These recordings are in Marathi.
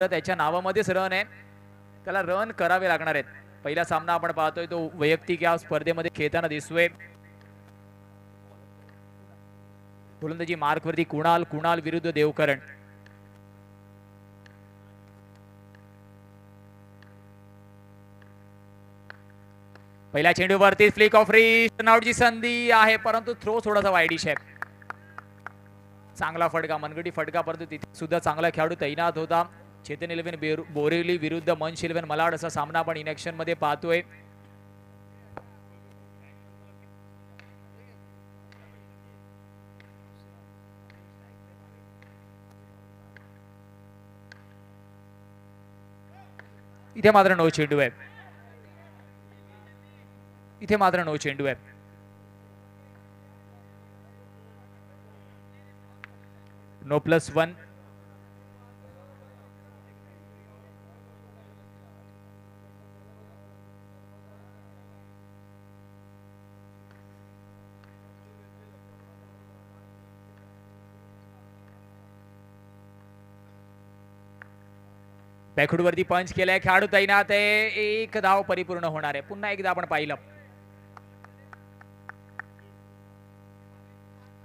त्याच्या नावामध्येच रन आहे, त्याला रन करावे लागणार आहेत. पहिला सामना आपण पाहतोय तो वैयक्तिक या स्पर्धेमध्ये खेळताना दिसतोय. गोलंदाजी मार्कवरती कुणाल विरुद्ध देवकरण. पहिल्या चेंडूवरती फ्लिक ऑफ रिस्ट, रनआउटची संधी आहे, परंतु थ्रो थोडासा वाईडिश आहे. चांगला फटका, मनगटी फटका, परंतु तिथे सुद्धा चांगला खेळाडू तैनात होता. चेतन 11 बोरिवली विरुद्ध मंच 11 मलाड असा सामना आपण इनॅक्शन मध्ये पाहतोय. इथे मात्र नो चेंडू आहे. इथे मात्र नो चेंडू आहे. नो +1. बॅकफूटवरती पंच केलाय, खेळाडू तैनात आहे, एक धाव परिपूर्ण होणार आहे. पुन्हा एकदा आपण पाहिलं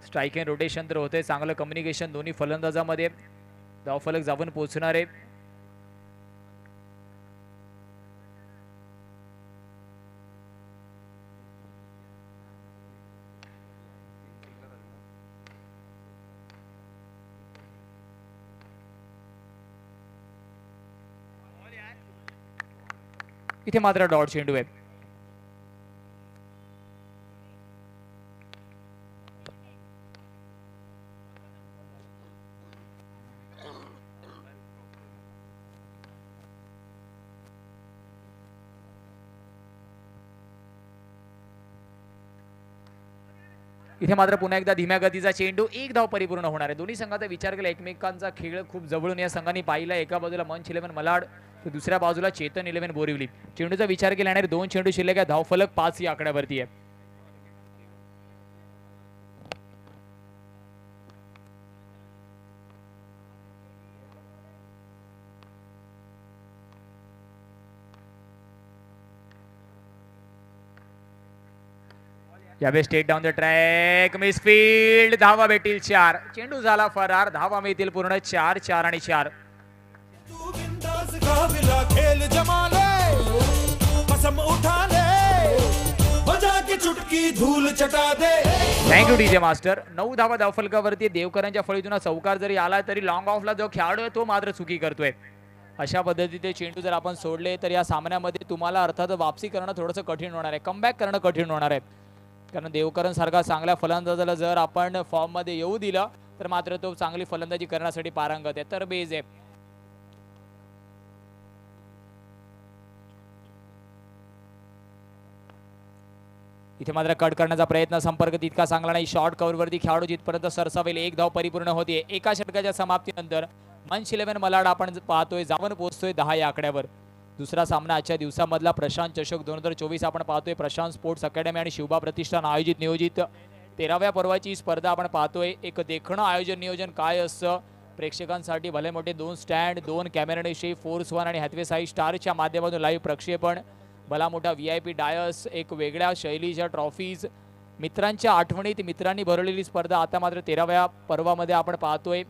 स्ट्राईक अँड रोटेशन तर होते, चांगलं कम्युनिकेशन दोन्ही फलंदाजामध्ये, धावफलक जाऊन पोहोचणार आहे. इथे मात्र डॉट चेंडू आहे. इथे मात्र पुन्हा एकदा धीम्या गतीचा चेंडू, एक धाव परिपूर्ण होणार आहे. दोन्ही संघाचा विचार केला, एकमेकांचा खेळ खूप जवळून या संघांनी पाहिला. एका बाजूला मंच 11 मलाड तर दुसऱ्या बाजूला चेतन 11 बोरिवली. चेंडूचा विचार केला येणारे 2 चेंडू शिल्लक आहे, धावफलक 5 या आकड्यावरती आहे. यावेळी state down the track, misfield, धावा भेटतील 4. चेंडू झाला फरार, धावा मिळतील पूर्ण 4, 4 आणि 4. Thank you DJ master. 9 धावा धावफलकावरती. देवकरांच्या फळीतून चौकार जरी आला तरी लॉंग ऑफला जो खेळाडू आहे तो मात्र चुकी करतोय. अशा पद्धतीचे चेंडू जर आपण सोडले तर या सामन्यामध्ये तुम्हाला अर्थात वापसी करणं थोडंसं कठीण होणार आहे, कमबॅक करणं कठीण होणार आहे. कारण देवकरण सारखा चांगल्या फलंदाजाला जर आपण फॉर्म मध्ये येऊ दिलं तर मात्र तो चांगली फलंदाजी करण्यासाठी पारंगत आहे, तर बेज आहे. इथे मात्र कट करण्याचा प्रयत्न, संपर्क तितका चांगला नाही. शॉर्ट कव्हरवरती खेळाडू जिथपर्यंत सरसावेल, एक धाव परिपूर्ण होते. एका षटकाच्या समाप्तीनंतर मंच 11 मलाड आपण पाहतोय जाऊन पोहोचतोय 10 या आकड्यावर. दुसरा सामना आजच्या दिवसामधला प्रशांत चषक 2024 आपण पाहतोय. प्रशांत स्पोर्ट्स अकॅडमी आणि शिवबा प्रतिष्ठान आयोजित नियोजित 13व्या पर्वाची स्पर्धा आपण पाहतोय. एक देखणं आयोजन नियोजन काय असतं, प्रेक्षकांसाठी भले मोठे 2 स्टँड, 2 कॅमेरानेशी, फोर्स 1 आणि हॅथवे साई स्टारच्या माध्यमातून लाईव्ह प्रक्षेपण, भला मोठा VIP डायस, एक वेगळ्या शैलीच्या ट्रॉफीज, मित्रांच्या आठवणीत मित्रांनी भरवलेली स्पर्धा आता मात्र 13व्या पर्वामध्ये आपण पाहतोय.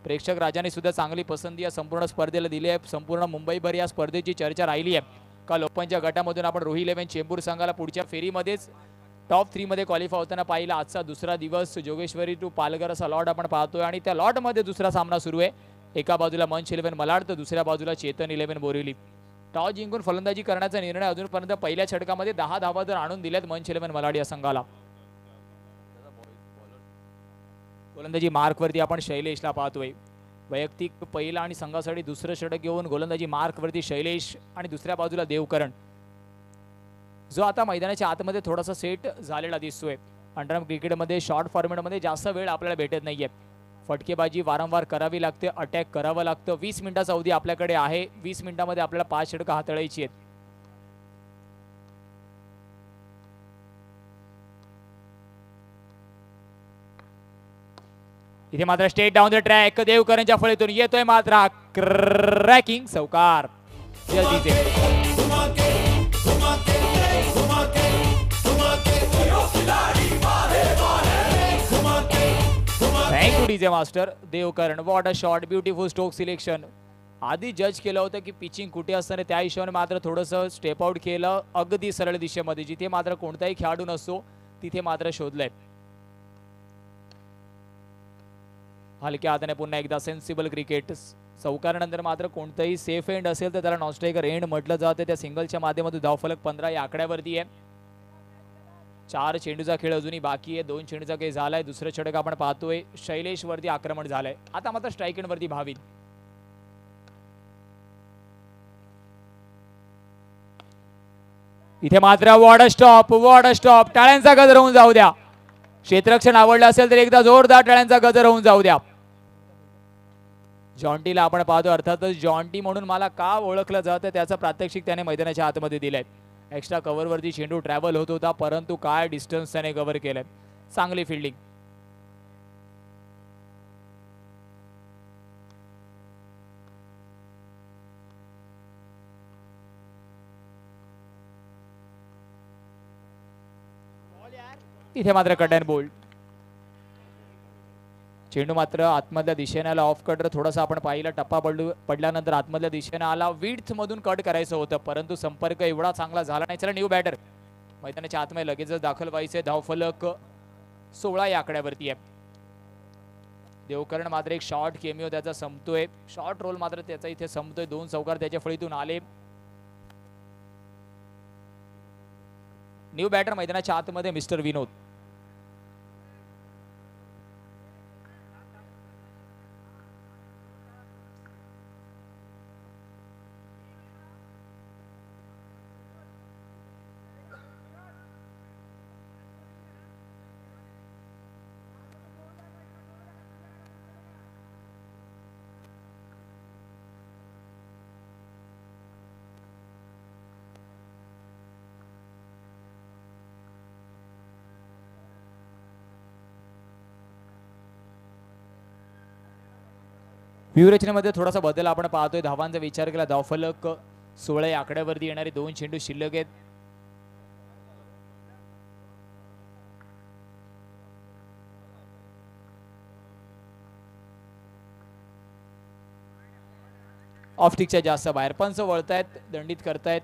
प्रेक्षक राजाने सुद्धा चांगली पसंती या संपूर्ण स्पर्धेला दिली आहे. संपूर्ण मुंबईभर या स्पर्धेची चर्चा राहिली आहे. काल ओपनच्या गटामधून आपण रोही 11 चेंबूर संघाला पुढच्या फेरीमध्येच टॉप 3 मध्ये क्वालिफाय होताना पाहिला. आजचा दुसरा दिवस जोगेश्वरी टू पालघर असा लॉट आपण पाहतोय आणि त्या लॉटमध्ये दुसरा सामना सुरू आहे. एका बाजूला मंच 11 मलाड तर दुसऱ्या बाजूला चेतन 11 बोरिवली. टॉस जिंकून फलंदाजी करण्याचा निर्णय अजूनपर्यंत पहिल्या षटकामध्ये 10 धावा जर आणून दिल्यात मंच 11 मलाड या संघाला. गोलंदाजी मार्कवरती आपण शैलेशला पाहतोय. वैयक्तिक पहिला आणि संघासाठी दुसरं षटक घेऊन गोलंदाजी मार्कवरती शैलेश आणि दुसऱ्या बाजूला देवकरण, जो आता मैदानाच्या आतमध्ये थोडासा सेट झालेला दिसतोय. अंडरआर्म क्रिकेटमध्ये शॉर्ट फॉर्मॅटमध्ये जास्त वेळ आपल्याला भेटत नाहीये. फटकेबाजी वारंवार करावी लागते, अटॅक करावं लागतं. 20 मिनिटाचा अवधी आपल्याकडे आहे. 20 मिनिटांमध्ये आपल्याला 5 षटकं हाताळायची आहेत. इथे मात्र स्टेट डाऊन द ट्रॅक देवकरांच्या फळीतून येतोय मात्र क्रॅकिंग चौकार. Thank you DJ master. Devkaran what a shot, beautiful stroke selection. आधी जज केलं होतं की पिचिंग कुठे असताना त्या हिशोबाने मात्र थोडंसं स्टेप आउट केलं अगदी सरळ दिशेमध्ये, जिथे मात्र कोणताही खेळाडू नसतो तिथे मात्र शोधलंय. हलक्या हाताने पुन्हा एकदा सेन्सिबल क्रिकेट. चौकारानंतर मात्र कोणतंही सेफ एंड असेल तर त्याला नॉनस्ट्रायकर एंड म्हटलं जातं. त्या सिंगलच्या माध्यमातून धावफलक 15 या आकड्यावरती आहे. 4 चेंडूचा खेळ अजूनही बाकी आहे. 2 चेंडूचा खेळ झालाय. दुसरं षटक आपण पाहतोय. शैलेश वरती आक्रमण झालंय. आता मात्र स्ट्राईक एंड वरती भावी. इथे मात्र वॉर्ड स्टॉप. टाळ्यांचा गजर होऊन जाऊ द्या. क्षेत्ररक्षण आवडलं असेल तर एकदा जोरदार टाळ्यांचा गजर होऊन जाऊ द्या. जॉन्टीला आपण पाहतो. अर्थातच जॉन्टी म्हणून मला का ओळखलं जातं त्याचं प्रात्यक्षिक त्याने मैदानाच्या आतमध्ये दिलंय. एक्स्ट्रा कव्हरवरती चेंडू ट्रॅव्हल होत होता, परंतु काय डिस्टन्स त्याने कव्हर केलंय. चांगली फिल्डिंग. इथे मात्र कट अँड बोल्ड. चेंडू मात्र आतमधल्या दिशेने आला. ऑफ कटर थोडासा आपण पाहिला. टप्पा पडल्यानंतर आतमधल्या दिशेने आला. विड्थ मधून कट करायचं होतं, परंतु संपर्क एवढा चांगला झाला नाही. चला न्यू बॅटर मैदानाच्या आतमध्ये लगेचच दाखल व्हायचे. धावफलक 16 या आकड्यावरती आहे. देवकरण मात्र एक शॉर्ट केमिओ त्याचा संपतोय. शॉर्ट रोल मात्र त्याचा इथे संपतोय. 2 चौकार त्याच्या फळीतून आले. न्यू बॅटर मैदानाच्या आतमध्ये मिस्टर विनोद. व्यूहरचनेमध्ये थोडासा बदल आपण पाहतोय. धावांचा विचार केला. धावफलक 16 या आकड्यावरती येणारे 2 चेंडू शिल्लक आहेत. ऑफस्टिकच्या जास्त बाहेर. पंच वळतायत, दंडित करतायत.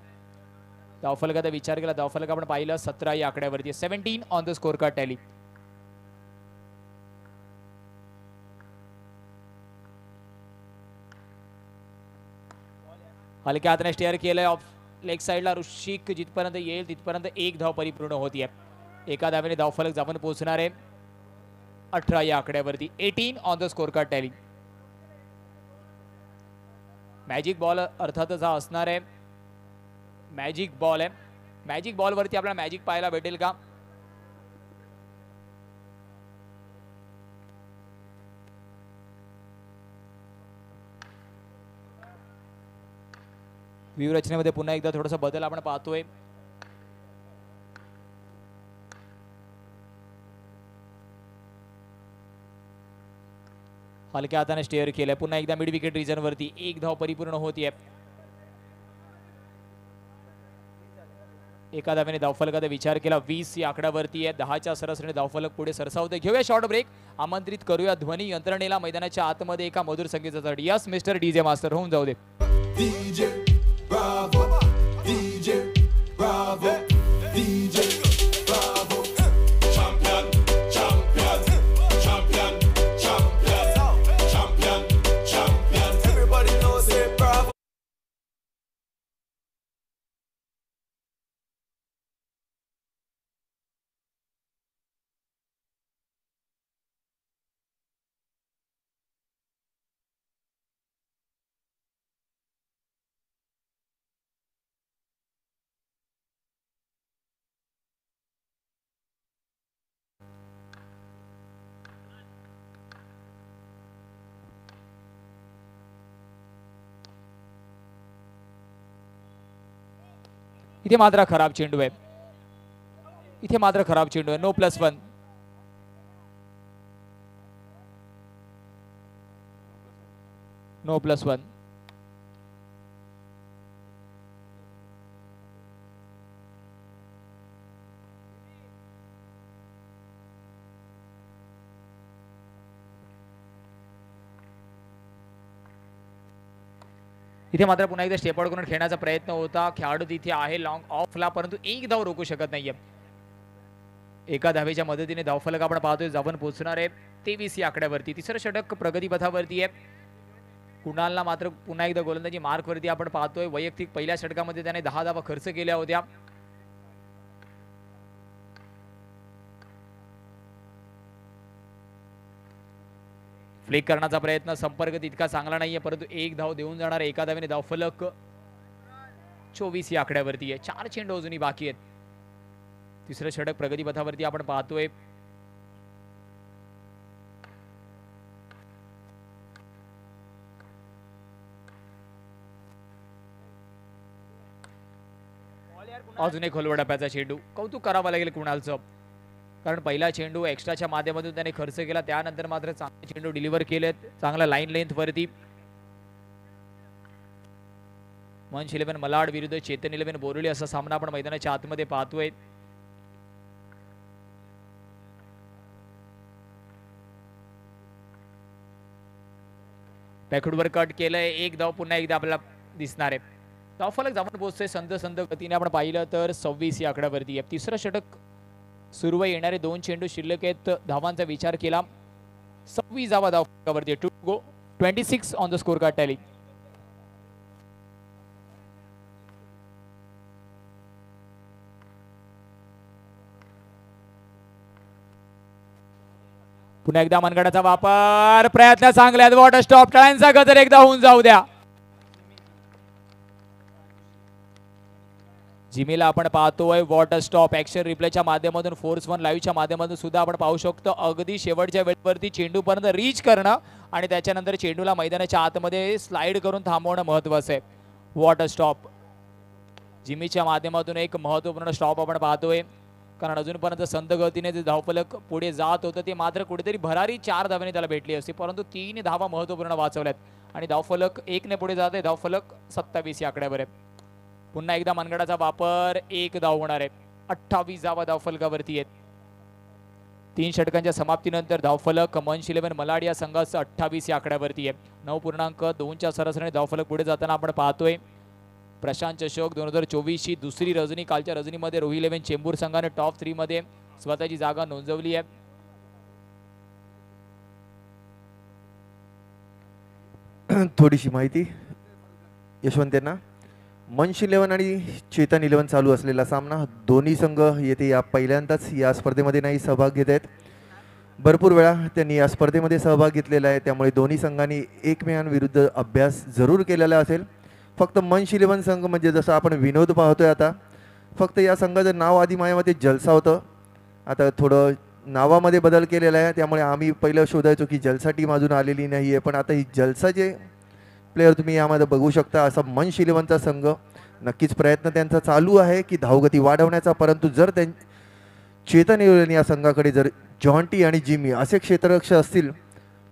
धावफलकाचा विचार केला. धावफलक आपण पाहिलं 17 या आकड्यावरती. 17 on the score card tally. हलक्या हाताने स्टेअर केलंय. ऑफ लेग साईडला ऋषिक जिथपर्यंत येईल तिथपर्यंत 1 धाव परिपूर्ण होतीये. एका धावेने धावफलक जाऊन पोहोचणार आहे 18 या आकड्यावरती. 18 on the score card tally. Magic ball अर्थातच हा असणार आहे. मॅजिक बॉल आहे. मॅजिक बॉल वरती आपल्याला मॅजिक पाहायला भेटेल का? व्यूहरचनेमध्ये पुन्हा एकदा थोडासा बदल आपण पाहतोय. हलक्या हाताने स्टेअर केलंय. पुन्हा एकदा मिड विकेट रिजन वरती 1 धाव परिपूर्ण होतीये. एका धावेने धावफलकाचा विचार केला. 20 या आकड्यावरती आहे. 10च्या सरासरीने धावफलक पुढे सरसावते. घेऊया शॉर्ट ब्रेक. आमंत्रित करूया ध्वनी यंत्रणेला मैदानाच्या आतमध्ये एका मधुर संगीतासाठी. यस मिस्टर डीजे मास्टर होऊन जाऊ दे. Bravo, DJ, bravo, DJ, bravo. Champion, champion, champion, champion, champion, champion. Everybody knows it, bravo. इथे मात्र खराब चेंडू आहे. इथे मात्र खराब चेंडू आहे. नो +1. नो +1. इथे मात्र पुन्हा एकदा स्टेप आउट करून खेळण्याचा प्रयत्न होता. खेळाडू तिथे आहे लॉंग ऑफला, परंतु एक धाव रोखू शकत नाहीये. एका धावेच्या मदतीने धावफलक आपण पाहतोय जाऊन पोहोचणार आहे 23 या आकड्यावरती. तिसरं षटक प्रगतीपथावरती आहे. कुणालला मात्र पुन्हा एकदा गोलंदाजी मार्कवरती आपण पाहतोय. वैयक्तिक पहिल्या षटकामध्ये त्याने 10 धावा खर्च केल्या होत्या. फ्लिक करण्याचा प्रयत्न, संपर्क तितका चांगला नाहीये, परंतु एक धाव देऊन जाणार. एका धावेने धावफलक 24 या आकड्यावरती आहे. 4 चेंडू अजूनही बाकी आहेत. तिसरं षटक प्रगतीपथावरती आपण पाहतोय. अजून एक खोलवर डब्याचा चेंडू. कौतुक करावं लागेल कुणालचं, कारण पहिला चेंडू एक्स्ट्राच्या माध्यमातून त्याने खर्च केला. त्यानंतर मात्र चांगले चेंडू डिलिव्हर केलेत, चांगला लाईन लेंथ वरती. मंच 11 मलाड विरुद्ध चेतन 11 बोरिवली असा सामना आपण मैदानाच्या आतमध्ये पाहतोय. पॅकडवर कट केलंय. एक धाव पुन्हा एकदा आपल्याला दिसणार आहे. धावफलक जाऊन पोहोचतोय संद संद गतीने आपण पाहिलं तर 26 या आकड्यावरती आहे. तिसरं षटक सुरू येणारे 2 चेंडू शिल्लक आहेत. धावांचा विचार केला 26 धावा धावफलकावरती. 2 to go, 26 on the score card tally. पुन्हा एकदा मनगडाचा वापर, प्रयत्न चांगले आहेत. वॉटर स्टॉप, टाळ्यांचा गजर एकदा होऊन जाऊ द्या. जिमीला आपण पाहतोय वॉटर स्टॉप. ऍक्शन रिप्लेच्या माध्यमातून फोर्स 1 लाईव्हच्या माध्यमातून सुद्धा आपण पाहू शकतो. अगदी शेवटच्या वेळेवरती चेंडू पर्यंत रीच करणं आणि त्याच्यानंतर चेंडूला मैदानाच्या आतमध्ये स्लाइड करून थांबवणं महत्त्वाचं आहे. वॉटर स्टॉप जिमीच्या माध्यमातून एक महत्त्वपूर्ण स्टॉप आपण पाहतोय, कारण अजूनपर्यंत संत गतीने जे धावफलक पुढे जात होतं ते मात्र कुठेतरी भरारी 4 धावांनी त्याला भेटली असती, परंतु 3 धावा महत्त्वपूर्ण वाचवल्यात आणि धावफलक 1 ने पुढे जात आहे. धावफलक 27 या आकड्यावर आहे. पुन्हा एकदा मनगडाचा वापर, 1 धाव होणार आहे. 28 धावा धावफलकावरती आहेत. 3 षटकांच्या समाप्तीनंतर धावफलक मंच 11 मलाड या संघाचं 28 या आकड्यावरती आहे. 9.2च्या सरासरीने धावफलक पुढे जाताना आपण पाहतोय. प्रशांत चषक 2024 ची दुसरी रजनी. कालच्या रजनीमध्ये रोहिल 11 चेंबूर संघाने टॉप 3 मध्ये स्वतःची जागा नोंदवली आहे. थोडीशी माहिती यशवंत यांना. मंच 11 आणि चेतन 11 चालू असलेला सामना. दोन्ही संघ येथे या पहिल्यांदाच या स्पर्धेमध्ये नाही सहभाग घेत आहेत. भरपूर वेळा त्यांनी या स्पर्धेमध्ये सहभाग घेतलेला आहे, त्यामुळे दोन्ही संघांनी एकमेकांविरुद्ध अभ्यास जरूर केलेला असेल. फक्त मंच 11 संघ म्हणजे जसं आपण विनोद पाहतोय आता, फक्त या संघाचं नाव आधी माझ्यामध्ये जलसा होतं. आता थोडं नावामध्ये बदल केलेला आहे, त्यामुळे आम्ही पहिलं शोधायचो की जलसा टीम अजून आलेली नाही आहे, पण आता ही जलसाचे प्लेयर तुम्ही यामध्ये बघू शकता. असा मंच 11चा संघ नक्कीच प्रयत्न त्यांचा चालू आहे की धावगती वाढवण्याचा, परंतु जर चेतन 11 या संघाकडे जर जॉन्टी आणि जिमी असे क्षेत्ररक्षक असतील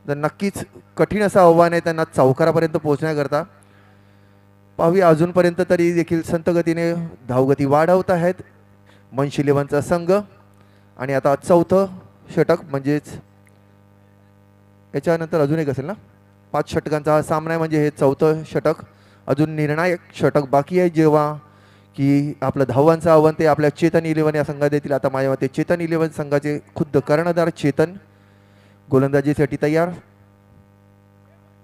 तर नक्कीच कठीण असं आव्हान आहे त्यांना चौकारापर्यंत पोहोचण्याकरता. पाहूया अजूनपर्यंत तरी देखील संत गतीने धावगती वाढवत आहेत मंच 11चा संघ. आणि आता चौथं षटक म्हणजेच याच्यानंतर अजून एक असेल ना, 5 षटकांचा हा सामना आहे, म्हणजे हे चौथं षटक. अजून निर्णायक षटक बाकी आहे, जेव्हा की आपलं धावांचं आव्हान ते आपल्या चेतन 11 या संघात देतील. आता माझ्या मते चेतन 11 संघाचे खुद्द कर्णधार चेतन गोलंदाजीसाठी तयार.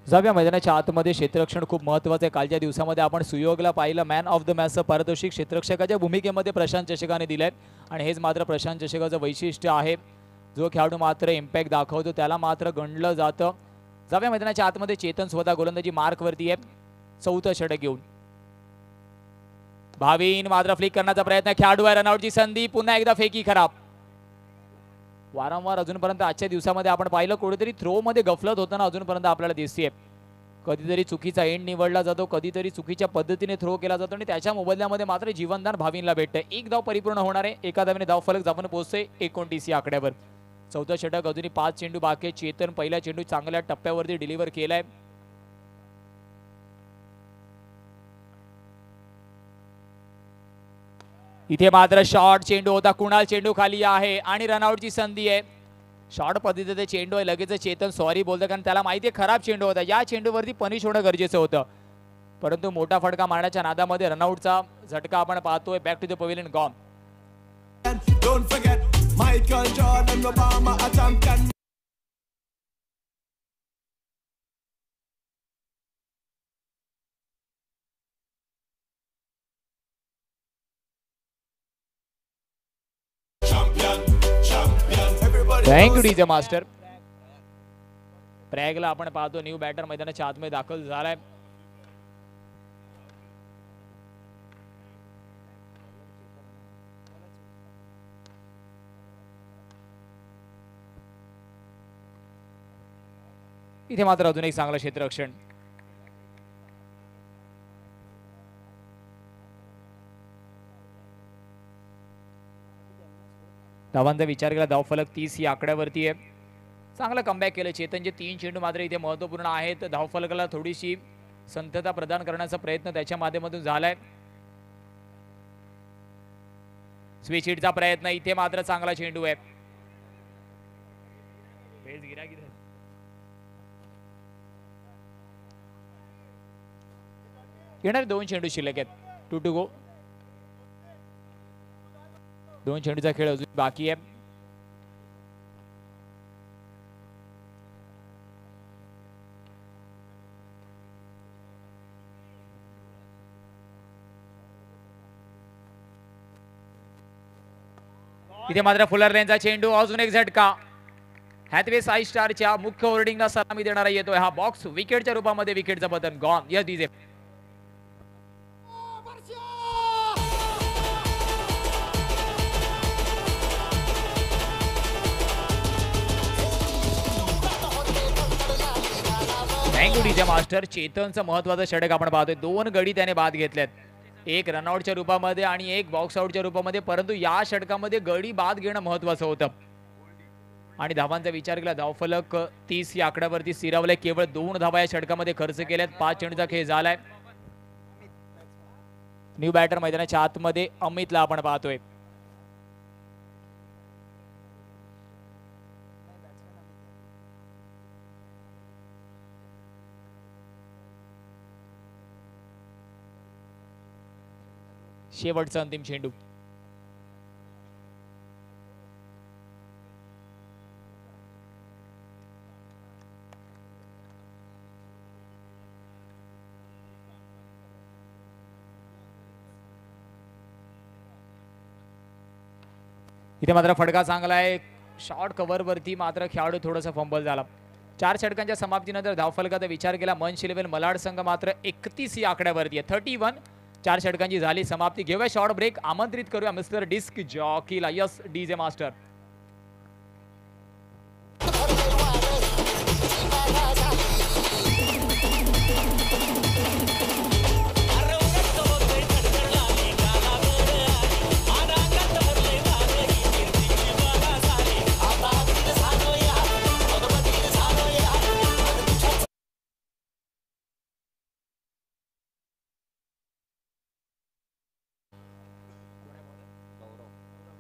जाऊया मैदानाच्या आतमध्ये. क्षेत्ररक्षण खूप महत्त्वाचं आहे. कालच्या दिवसामध्ये आपण सुयोगला पाहिलं मॅन ऑफ द मॅचचं पारितोषिक क्षेत्ररक्षकाच्या भूमिकेमध्ये प्रशांत चषकाने दिलंय आणि हेच मात्र प्रशांत चषकाचं वैशिष्ट्य आहे. जो खेळाडू मात्र इम्पॅक्ट दाखवतो त्याला मात्र गणलं जातं. जाऊया मैदानाच्या आतमध्ये. चेतन स्वतः गोलंदाजी मार्कवरती आहे. चौथं षटक घेऊन भावीन मात्र फ्लिक करण्याचा प्रयत्न. खेळाडू आहे, रनआउटची संधी. पुन्हा एकदा फेकी खराब. वारंवार अजूनपर्यंत आजच्या दिवसामध्ये आपण पाहिलं कुठेतरी थ्रो मध्ये गफलत होताना अजूनपर्यंत आपल्याला दिसते. कधीतरी चुकीचा एंड निवडला जातो, कधीतरी चुकीच्या पद्धतीने थ्रो केला जातो आणि त्याच्या मोबदल्यामध्ये मात्र जीवनदान भावीनला भेटतंय. 1 धाव परिपूर्ण होणार आहे. एका धावेने धावफलक जाऊन पोहोचते 29 या आकड्यावर. चौथं षटक अजूनही 5 चेंडू बाकी. चेतन पहिला चेंडू चांगल्या टप्प्यावरती डिलिव्हर केलाय. इथे मात्र शॉर्ट चेंडू होता, कुणाल चेंडू खाली आहे आणि रनआउटची संधी आहे. शॉर्ट पद्धतीचा चेंडू आहे, लगेच चेतन सॉरी बोलतो कारण त्याला माहिती आहे खराब चेंडू होता. या चेंडूवरती पनिश होणं गरजेचं होतं, परंतु मोठा फटका मारण्याच्या नादामध्ये रनआउटचा झटका आपण पाहतोय. Back to the pavilion gone. Don't forget Michael Jordan, Obama, a champion. Thank you DJ master. प्रयागला आपण पाहतो न्यू बॅटर मैदानाच्या आतमध्ये दाखल झालाय. इथे मात्र अजून एक चांगलं क्षेत्ररक्षण. धावांचा विचार केला, धावफलक 30 ही आकड्यावरती आहे. चांगलं कमबॅक केलं चेतनचे. 3 चेंडू मात्र इथे महत्त्वपूर्ण आहेत. धावफलकाला थोडीशी संथता प्रदान करण्याचा प्रयत्न त्याच्या माध्यमातून झालाय. स्विच हिटचा प्रयत्न, इथे मात्र चांगला चेंडू आहे. येणारे 2 चेंडू शिल्लक आहेत. 2 टू गो. 2 चेंडूचा खेळ अजून बाकी आहे. इथे मात्र फुलर लेनचा चेंडू, अजून एक झटका. हॅथवे साई स्टारच्या मुख्य होर्डिंगला सलामी देणारा येतोय. हा बॉक्स विकेटच्या रूपामध्ये विकेटचं button gone. Yes DJ. Thank you DJ master. चेतनचं महत्वाचं षटक आपण पाहतोय. 2 गडी त्याने बाद घेतल्यात, एक रनआउटच्या रूपामध्ये आणि एक बॉक्स आउटच्या रूपामध्ये, परंतु या षटकामध्ये गडी बाद घेणं महत्वाचं होतं. आणि धावांचा विचार केला, धावफलक 30 या आकड्यावरती स्थिरावलंय. केवळ 2 धावा या षटकामध्ये खर्च केल्यात. 5 चेंडूचा खेळ झालाय. न्यू बॅटर मैदानाच्या आतमध्ये अमितला आपण पाहतोय. शेवटचा अंतिम चेंडू. इथे मात्र फटका चांगला आहे. शॉर्ट कव्हर वरती मात्र खेळाडू थोडासा फंबल झाला. 4 षटकांच्या समाप्तीनंतर धावफलकाचा विचार केला. मंच 11 मलाड संघ मात्र 31 या आकड्यावरती आहे. 31. 4 षटकांची झाली समाप्ती. घेऊया शॉर्ट ब्रेक. आमंत्रित करूया मिस्टर डिस्क जॉकीला. Yes DJ master.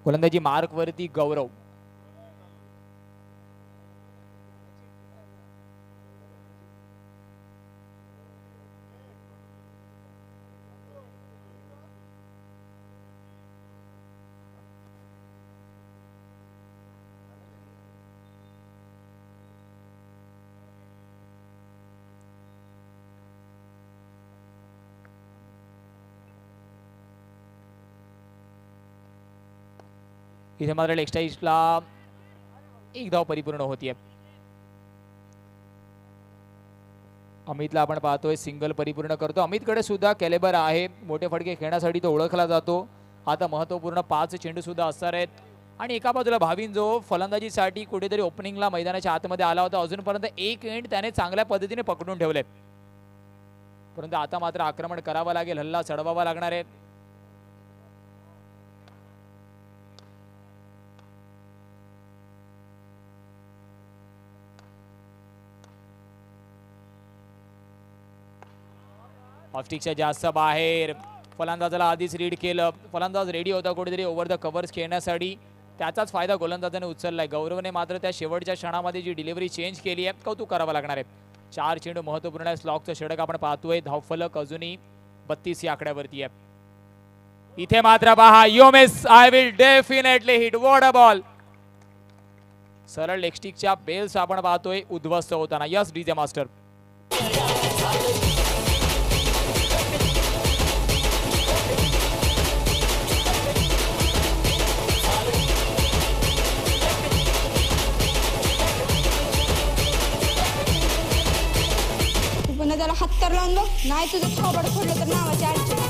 गोलंदाजी मार्क वरती गौरव. इथे मात्र लेगस्टाईसला 1 धाव परिपूर्ण होतीये. अमितला आपण पाहतोय सिंगल परिपूर्ण करतो. अमितकडे सुद्धा कॅलेबर आहे. मोठे फटके खेळण्यासाठी तो ओळखला जातो. आता महत्त्वपूर्ण 5 चेंडू सुद्धा असणार आहेत. आणि एका बाजूला भाविन जो फलंदाजीसाठी कुठेतरी ओपनिंगला मैदानाच्या आतमध्ये आला होता. अजूनपर्यंत एक एंड त्याने चांगल्या पद्धतीने पकडून ठेवले, परंतु आता मात्र आक्रमण करावं लागेल. हल्ला चढवावा लागणार आहे. ऑफस्टिकच्या जास्त बाहेर फलंदाजाला आधीच रीड केलं. फलंदाज रेडी होता कुठेतरी ओव्हर द कव्हर्स खेळण्यासाठी. त्याचाच फायदा गोलंदाजाने उचललाय. गौरवने मात्र त्या शेवटच्या क्षणामध्ये जी डिलिव्हरी चेंज केली आहे कौतुक करावं लागणार आहे. 4 चेंडू महत्त्वपूर्ण आहे. स्लॉगचं षटक आपण पाहतोय. धावफलक अजूनही 32 या आकड्यावरती आहे. इथे मात्र पहा you miss I will definitely hit. What a ball. सरळ लेगस्टिकच्या बेल्स आपण पाहतोय उद्ध्वस्त होताना. Yes DJ master. पुन्हा त्याला हत्तर लावून बघ. नाही तुझं थोबड फोडलं तर नावाची अडचण.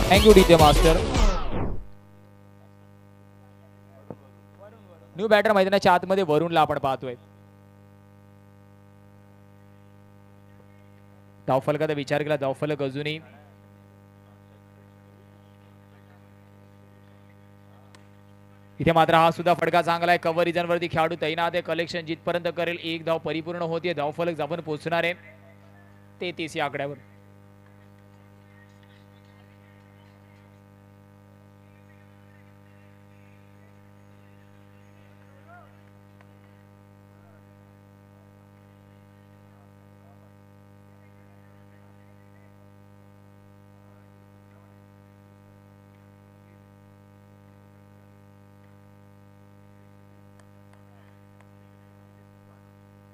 Thank you DJ master. New batter मैदानाच्या आतमध्ये वरुणला आपण पाहतोय. धावफलकाचा विचार केला. धावफलक अजूनही इथे मात्र हा सुद्धा फटका चांगला आहे. कव्हर रिजन वरती खेळाडू तैनात आहे. कलेक्शन जिथपर्यंत करेल 1 धाव परिपूर्ण होते. धावफलक जाऊन पोहोचणार आहे 33 या आकड्यावर.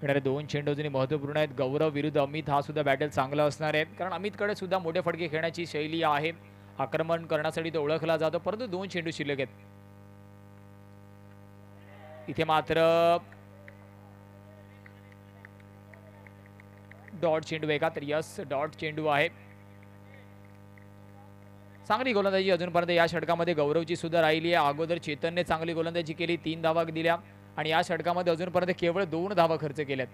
येणारे 2 चेंडू अजूनही महत्त्वपूर्ण आहेत. गौरव विरुद्ध अमित हा सुद्धा बॅटल चांगला असणार आहे. कारण अमितकडे सुद्धा मोठे फटके खेळण्याची शैली आहे. आक्रमण करण्यासाठी तो ओळखला जातो. परंतु 2 चेंडू शिल्लक आहेत. इथे मात्र डॉट चेंडू आहे का तर यस डॉट चेंडू आहे. चांगली गोलंदाजी अजूनपर्यंत या षटकामध्ये गौरवची सुद्धा राहिली आहे. अगोदर चेतनने चांगली गोलंदाजी केली. 3 धावा दिल्या आणि या षटकामध्ये अजूनपर्यंत केवळ 2 धावा खर्च केल्यात.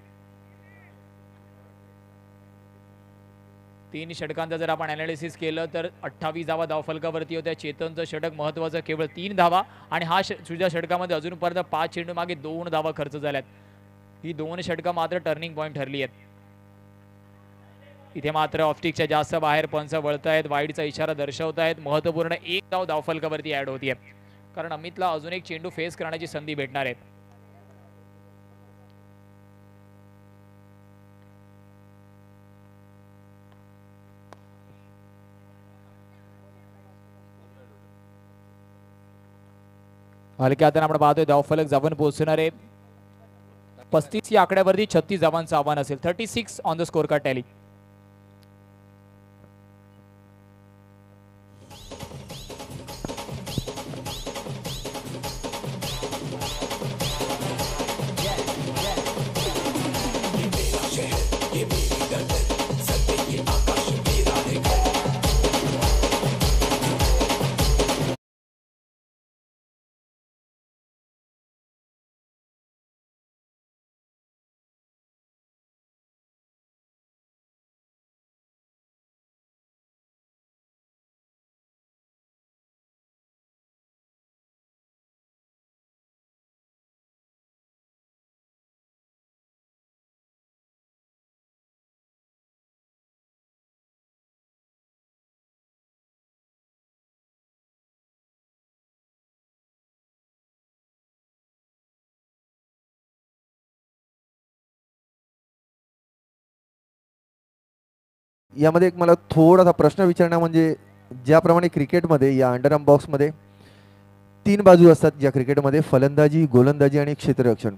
3 षटकांचा जर आपण अनालिसिस केलं तर 28 धावा धावफलकावरती होत्या. चेतनचं षटक महत्त्वाचं केवळ 3 धावा आणि हा तुझ्या षटकामध्ये अजूनपर्यंत 5 चेंडू मागे 2 धावा खर्च झाल्यात. ही 2 षटकं मात्र टर्निंग पॉईंट ठरली आहेत. इथे मात्र ऑफस्टिकच्या जास्त बाहेर पंच वळतायत. वाईडचा इशारा दर्शवतायत. महत्त्वपूर्ण 1 धाव धावफलकावरती ऍड होतीये. कारण अमितला अजून एक चेंडू फेस करण्याची संधी भेटणार आहे. हलक्या हाताने आपण पाहतोय धावफलक जाऊन पोहोचणार आहे 35 या आकड्यावरती. 36 धावांचं आव्हान असेल. 36 on the score card tally. यामध्ये एक मला थोडासा प्रश्न विचारणं म्हणजे ज्याप्रमाणे क्रिकेटमध्ये या अंडरआर्म बॉक्समध्ये 3 बाजू असतात. ज्या क्रिकेटमध्ये फलंदाजी, गोलंदाजी आणि क्षेत्ररक्षण.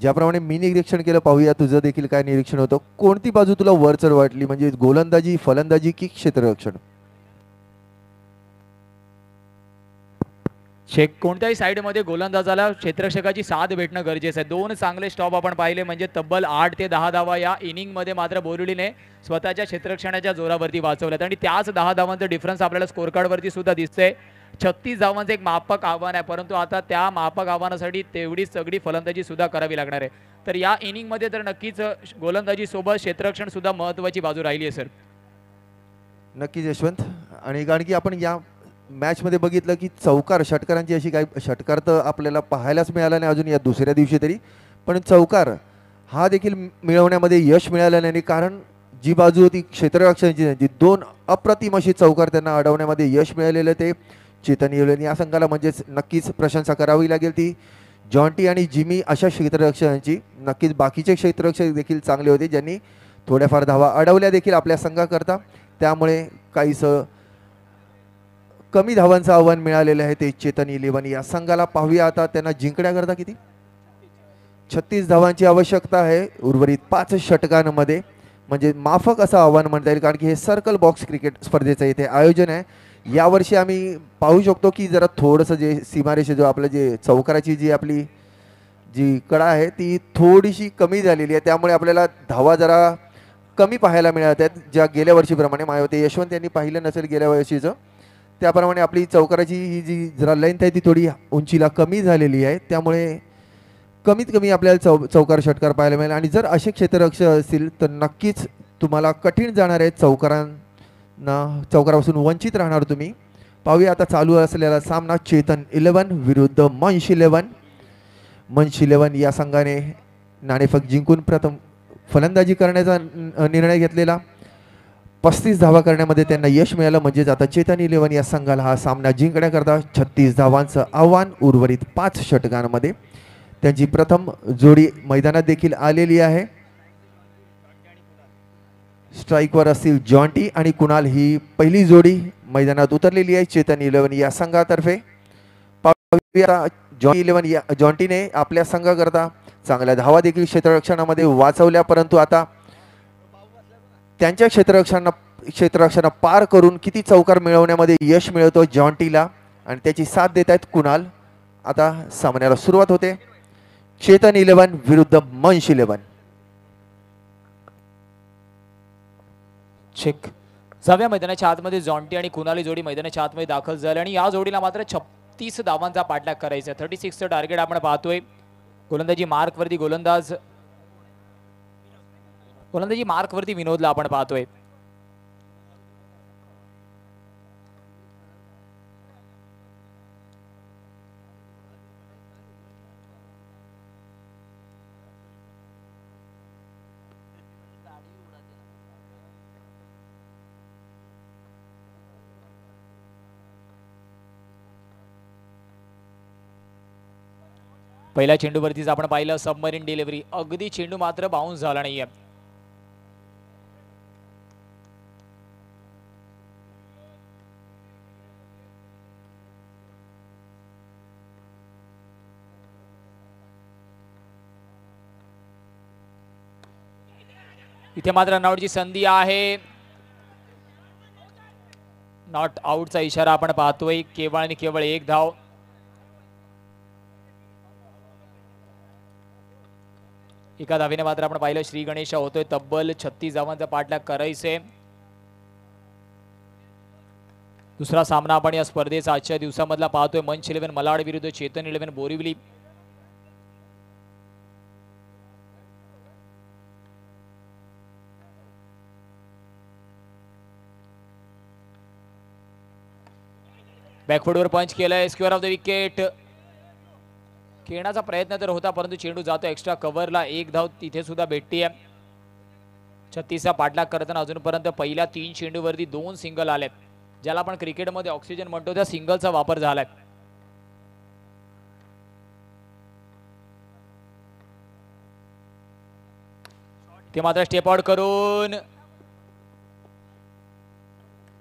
ज्याप्रमाणे मी निरीक्षण केलं, पाहूया तुझं देखील काय निरीक्षण होतं. कोणती बाजू तुला वरचढ वाटली, म्हणजे गोलंदाजी, फलंदाजी की क्षेत्ररक्षण? कोणत्याही साईडमध्ये गोलंदाजाला क्षेत्ररक्षकाची साथ भेटणं गरजेचं आहे. 2 चांगले स्टॉप आपण पाहिले म्हणजे तब्बल 8 ते 10 धावा या इनिंगमध्ये मात्र बोरिवलीने स्वतःच्या क्षेत्ररक्षणाच्या जोरावरती वाचवल्यात आणि त्याच 10 धावांचं डिफरन्स आपल्याला स्कोर कार्डवरती सुद्धा दिसतंय. 36 धावांचं एक माफक आव्हान आहे. परंतु आता त्या माफक आव्हानासाठी तेवढी सगळी फलंदाजी सुद्धा करावी लागणार आहे. तर या इनिंगमध्ये तर नक्कीच गोलंदाजी सोबत क्षेत्ररक्षण सुद्धा महत्त्वाची बाजू राहिली आहे सर. नक्कीच यशवंत. आणि कारण की आपण या मॅचमध्ये बघितलं की चौकार षटकारांची अशी काही षटकार तर आपल्याला पाहायलाच मिळाला नाही अजून या दुसऱ्या दिवशी तरी, पण चौकार हा देखील मिळवण्यामध्ये यश मिळालं नाही, कारण जी बाजू होती क्षेत्ररक्षणाची जी दोन अप्रतिम अशी चौकार त्यांना अडवण्यामध्ये यश मिळालेलं ते चेतन येवले या संघाला म्हणजेच नक्कीच प्रशंसा करावी लागेल ती जॉन्टी आणि जिमी अशा क्षेत्ररक्षणाची. नक्कीच बाकीचे क्षेत्ररक्षक देखील चांगले होते ज्यांनी थोड्याफार धावा अडवल्या देखील आपल्या संघाकरता, त्यामुळे काहीसं कमी धावांचं आव्हान मिळालेलं आहे ते चेतन 11 या संघाला. पाहूया आता त्यांना जिंकण्याकरता किती 36 धावांची आवश्यकता आहे उर्वरित 5 षटकांमध्ये, म्हणजे माफक असं आव्हान म्हणता येईल, कारण की हे सर्कल बॉक्स क्रिकेट स्पर्धेचं इथे आयोजन आहे. यावर्षी आम्ही पाहू शकतो की जरा थोडंसं जे सीमारेषे जो आपलं जे चौकाराची जी आपली जी कडा आहे ती थोडीशी कमी झालेली आहे, त्यामुळे आपल्याला धावा जरा कमी पाहायला मिळत आहेत. ज्या गेल्या वर्षीप्रमाणे मायावती यशवंत यांनी पाहिलं नसेल गेल्या वर्षीचं, त्याप्रमाणे आपली चौकाराची ही जी जरा लेंथ आहे ती थोडी उंचीला कमी झालेली आहे, त्यामुळे कमीत कमी आपल्याला चौकार षटकार पाहायला मिळेल. आणि जर असे क्षेत्ररक्षक असतील तर नक्कीच तुम्हाला कठीण जाणार आहे, चौकारापासून वंचित राहणार तुम्ही. पाहूया आता चालू असलेला सामना चेतन 11 विरुद्ध मंच 11. मंच 11 या संघाने नाणेफेक जिंकून प्रथम फलंदाजी करण्याचा निर्णय घेतलेला. 35 धावा करण्यामध्ये त्यांना यश मिळालं, म्हणजेच आता चेतन 11 या संघाला हा सामना जिंकण्याकरता 36 धावांचं आव्हान उर्वरित 5 षटकांमध्ये. त्यांची प्रथम जोडी मैदानात देखील आलेली आहे. स्ट्राईकवर असतील जॉन्टी आणि कुणाल, ही पहिली जोडी मैदानात उतरलेली आहे चेतन 11 या संघातर्फे. जॉन्टीने आपल्या संघाकरता चांगल्या धावा देखील क्षेत्ररक्षणामध्ये वाचवल्या, परंतु आता त्यांच्या क्षेत्ररक्षणाला पार करून किती चौकार मिळवण्यामध्ये यश मिळवतो जॉन्टीला, आणि त्याची साथ देत आहेत कुणाल. आता सामन्याला सुरुवात होते. चेतन 11 विरुद्ध मंच 11. चेक. 6व्या मैदानाच्या आतमध्ये जॉन्टी आणि कुणाली जोडी मैदानाच्या आतमध्ये दाखल झाली आणि या जोडीला मात्र 36 धावांचा पाठलाग करायचा. 36चं टार्गेट आपण पाहतोय. गोलंदाजी मार्कवरती विनोदला आपण पाहतोय. पहिल्या चेंडूवरतीच आपण पाहिलं सबमरीन डिलिव्हरी, अगदी चेंडू मात्र बाउन्स झाला नाहीये. इथे मात्र रनआउटची संधी आहे. नॉट आउटचा इशारा आपण पाहतोय. केवळ आणि केवळ एक धाव. एका धावेने मात्र आपण पाहिलं श्री गणेश होतोय. तब्बल 36 धावांचा पाठलाग करायचे. दुसरा सामना आपण या स्पर्धेचा आजच्या दिवसामधला पाहतोय. मंच 11 मलाड विरुद्ध चेतन 11 बोरिवली. बॅकफुटवर पंच केलाय. Square of the wicket. खेळण्याचा प्रयत्न तर होता, परंतु चेंडू जातो एक्स्ट्रा कव्हरला. एक धाव तिथे सुद्धा भेटतीये. 36चा पाठलाग करताना अजूनपर्यंत पहिल्या 3 चेंडूवरती 2 सिंगल आलेत. ज्याला आपण क्रिकेटमध्ये ऑक्सिजन म्हणतो त्या सिंगलचा वापर झालाय. ते मात्र स्टेप आउट करून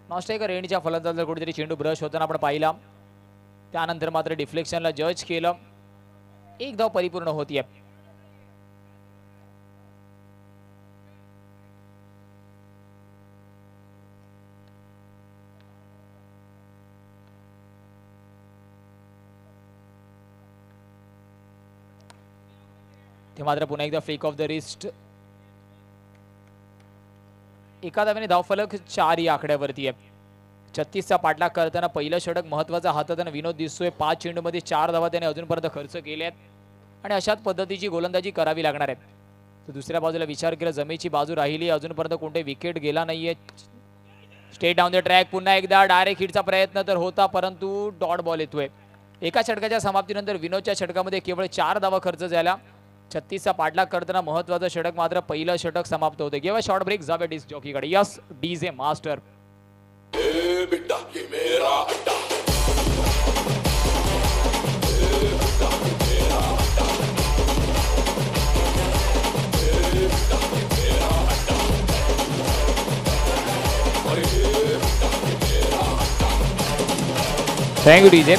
नॉस्ट्रायकर रेंजच्या फलंदाजाला कुठेतरी चेंडू ब्रश होताना आपण पाहिला. त्यानंतर मात्र डिफ्लेक्शनला जज केलं. एक धाव परिपूर्ण होतीये. ते मात्र पुन्हा एकदा फ्लिक ऑफ द रिस्ट. एका धावेने धावफलक 4 या आकड्यावरती आहे. 36चा पाठलाग करताना पहिलं षटक महत्वाचा हाताने विनोद दिसतोय. 5 चेंडूमध्ये 4 धावा त्याने अजूनपर्यंत खर्च केले आहेत आणि अशाच पद्धतीची गोलंदाजी करावी लागणार आहे. तर दुसऱ्या बाजूला विचार केला जमेची बाजू राहिली. अजूनपर्यंत कोणते विकेट गेला नाहीये. State down the track. पुन्हा एकदा डायरेक्ट हिटचा प्रयत्न तर होता, परंतु डॉट बॉल येतोय. एका षटकाच्या समाप्तीनंतर विनोदच्या षटकामध्ये केवळ 4 धावा खर्च झाल्या. 36चा पाठलाग करताना महत्वाचं षटक मात्र पहिलं षटक समाप्त होते. Give a short break. जाऊया डिस्क जॉकीकडे. Yes DJ master. Thank you DJ.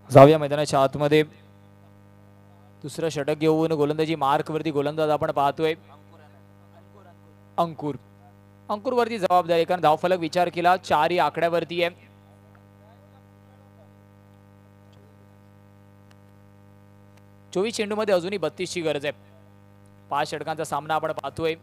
जाऊया मैदानाच्या आतमध्ये. दुसरं षटक घेऊन गोलंदाजी मार्कवरती गोलंदाज आपण पाहतोय अंकुर. अंकुरवरती जबाबदारी, कारण धावफलक विचार केला 4 आकड्यावरती आहे. चोवीस चेंडूमध्ये अजूनही 32ची गरज आहे. 5 षटकांचा सामना आपण पाहतोय.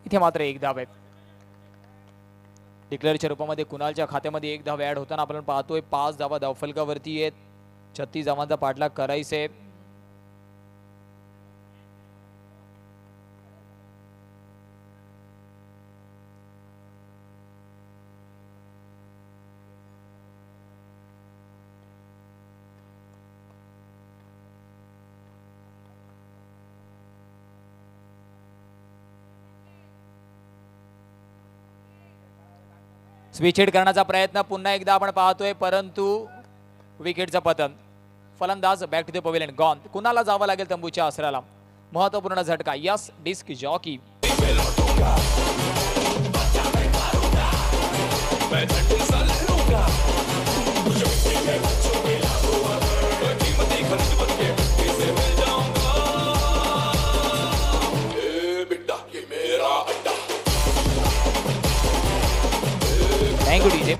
इथे मात्र 1 धाव आहे. डिक्लेअरच्या रूपामध्ये कुणालच्या खात्यामध्ये 1 धाव ऍड होताना आपण पाहतोय. 5 धावा धावफलकावरती आहेत. 36 धावांचा पाठलाग करायचे. स्विच हिट करण्याचा प्रयत्न पुन्हा एकदा आपण पाहतोय, परंतु विकेटचं पतन. फलंदाज back to the pavilion gone. कुणाला जावं लागेल तंबूच्या आसऱ्याला. महत्वपूर्ण झटका. Yes disc jockey. Thank you DJ.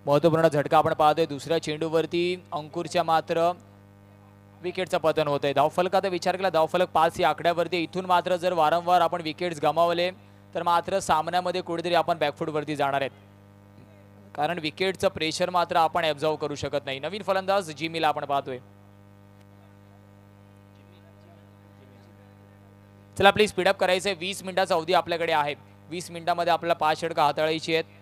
महत्वपूर्ण झटका आपण पाहतोय. दुसऱ्या चेंडूवरती अंकुरच्या मात्र विकेटचं पतन होतंय. धावफलकाचा विचार केला, धावफलक 5 या आकड्यावरती. इथून मात्र जर वारंवार आपण विकेट्स गमावले तर मात्र सामन्यामध्ये कुठेतरी आपण बॅकफूटवरती जाणार आहेत, कारण विकेटचं प्रेशर मात्र आपण ॲब्झॉर्व करू शकत नाही. नवीन फलंदाज जिमीला आपण पाहतोय. चला प्लीज स्पीडअप करायचंय. 20 मिनिटाचा अवधी आपल्याकडे आहे. 20 मिनिटांमध्ये आपल्याला 5 षटकं हाताळायची आहेत.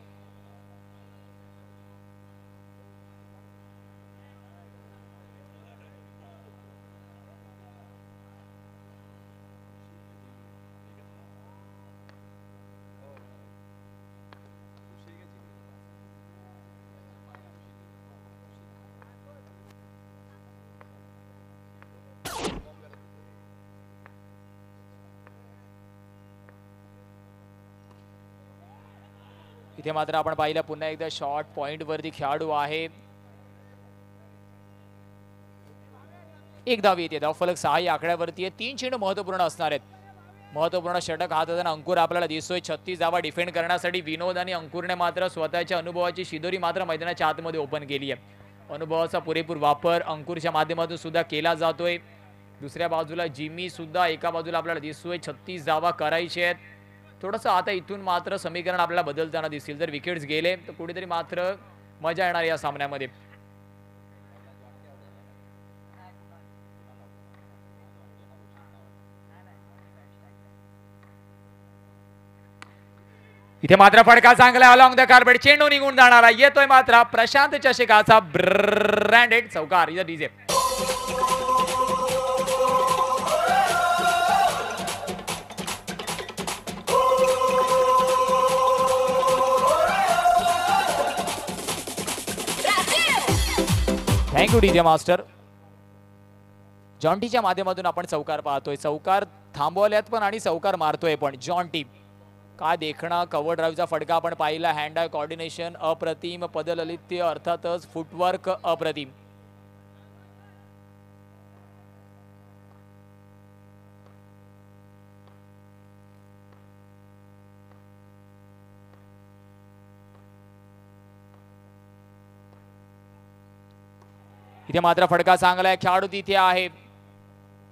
इथे मात्र आपण पाहिलं पुन्हा एकदा शॉर्ट पॉइंट वरती खेळाडू आहे. 1 धाव येते. धावफलक 6 या आकड्यावरती आहे. 3 चेंडू महत्वपूर्ण असणार आहेत. महत्वपूर्ण षटक हाताळताना अंकुर आपल्याला दिसतोय. 36 धावा डिफेंड करण्यासाठी विनोद आणि अंकुरने मात्र स्वतःच्या अनुभवाची शिदोरी मात्र मैदानाच्या आतमध्ये ओपन केली आहे. अनुभवाचा पुरेपूर वापर अंकुरच्या माध्यमातून सुद्धा केला जातोय. दुसऱ्या बाजूला जिमी सुद्धा एका बाजूला आपल्याला दिसतोय. 36 धावा करायचे आहेत. थोडंसं आता इथून मात्र समीकरण आपल्याला बदलताना दिसतील. जर विकेट्स गेले तर कुठेतरी मात्र मजा येणार या सामन्यामध्ये. इथे मात्र फडका चांगला अलॉंग द कार्पेट. चेंडू निघून जाणारा येतोय मात्र प्रशांत चषकाचा ब्रँडेड चौकार. इथं डीजे. Thank you DJ master. जॉन्टीच्या माध्यमातून आपण चौकार पाहतोय. चौकार थांबवल्यात पण आणि चौकार मारतोय पण. जॉन्टी काय देखणं. कव्हर ड्राईव्हचा फटका आपण पाहिला. हँड आय कोऑर्डिनेशन अप्रतिम. पदललित्य अर्थातच फुटवर्क अप्रतिम. इथे मात्र फटका चांगला आहे, खेळाडू तिथे आहे,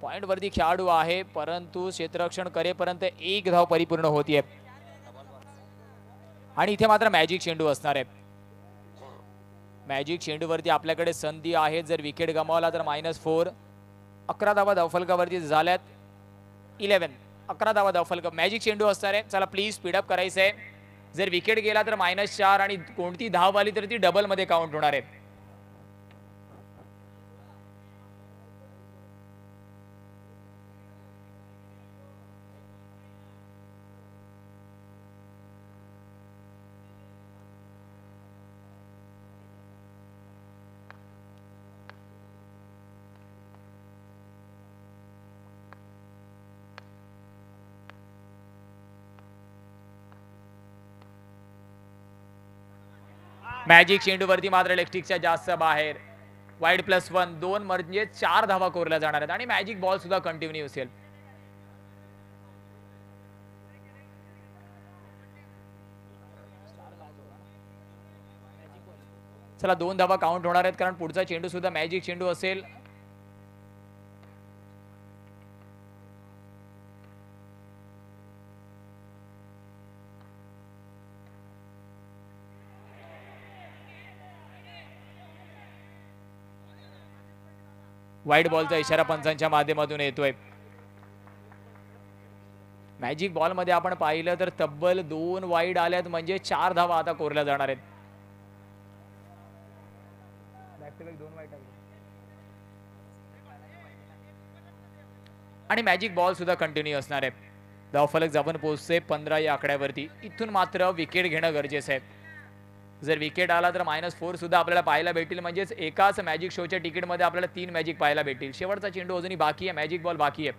पॉइंट वरती खेळाडू आहे, परंतु क्षेत्ररक्षण करेपर्यंत एक धाव परिपूर्ण होतीये आणि इथे मात्र मॅजिक चेंडू असणार आहे. मॅजिक चेंडूवरती आपल्याकडे संधी आहे, जर विकेट गमावला तर -4. 11 धावा धावफलकावरती झाल्यात. 11 11 धावा धावफलक. मॅजिक चेंडू असणार आहे. चला प्लीज स्पीडअप करायचं आहे. जर विकेट गेला तर -4 आणि कोणती धाव आली तर ती डबल मध्ये काउंट होणार आहे. मॅजिक चेंडूवरती मात्र इलेक्ट्रिकच्या जास्त बाहेर. वाईड +1 2 म्हणजे 4 धावा कोरल्या जाणार आहेत आणि मॅजिक बॉल सुद्धा कंटिन्यू असेल. चला 2 धावा काउंट होणार आहेत कारण पुढचा चेंडू सुद्धा मॅजिक चेंडू असेल. वाईड बॉलचा इशारा पंचांच्या माध्यमातून येतोय. मॅजिक बॉल मध्ये आपण पाहिलं तर तब्बल 2 वाईड आल्यात म्हणजे 4 धावा आता कोरल्या जाणार आहेत. आणि मॅजिक बॉल सुद्धा कंटिन्यू असणार आहे. धावफलक जाऊन पोहोचते 15 या आकड्यावरती. इथून मात्र विकेट घेणं गरजेचं आहे. जर विकेट आला तर -4 सुद्धा आपल्याला पाहायला भेटेल, म्हणजेच एकाच मॅजिक शोच्या तिकीट मध्ये आपल्याला 3 मॅजिक पाहायला भेटेल. शेवटचा चेंडू अजूनही बाकी आहे, मॅजिक बॉल बाकी आहे.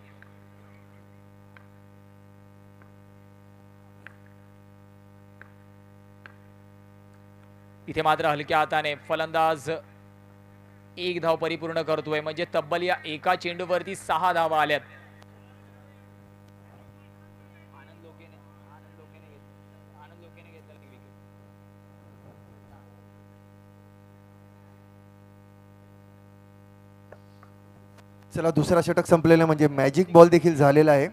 इथे मात्र हलक्या हाताने फलंदाज 1 धाव परिपूर्ण करतोय, म्हणजे तब्बल या एका चेंडूवरती 6 धावा आल्यात. चला दुसरा षटक संपलेला म्हणजे मॅजिक बॉल देखील झालेला आहे.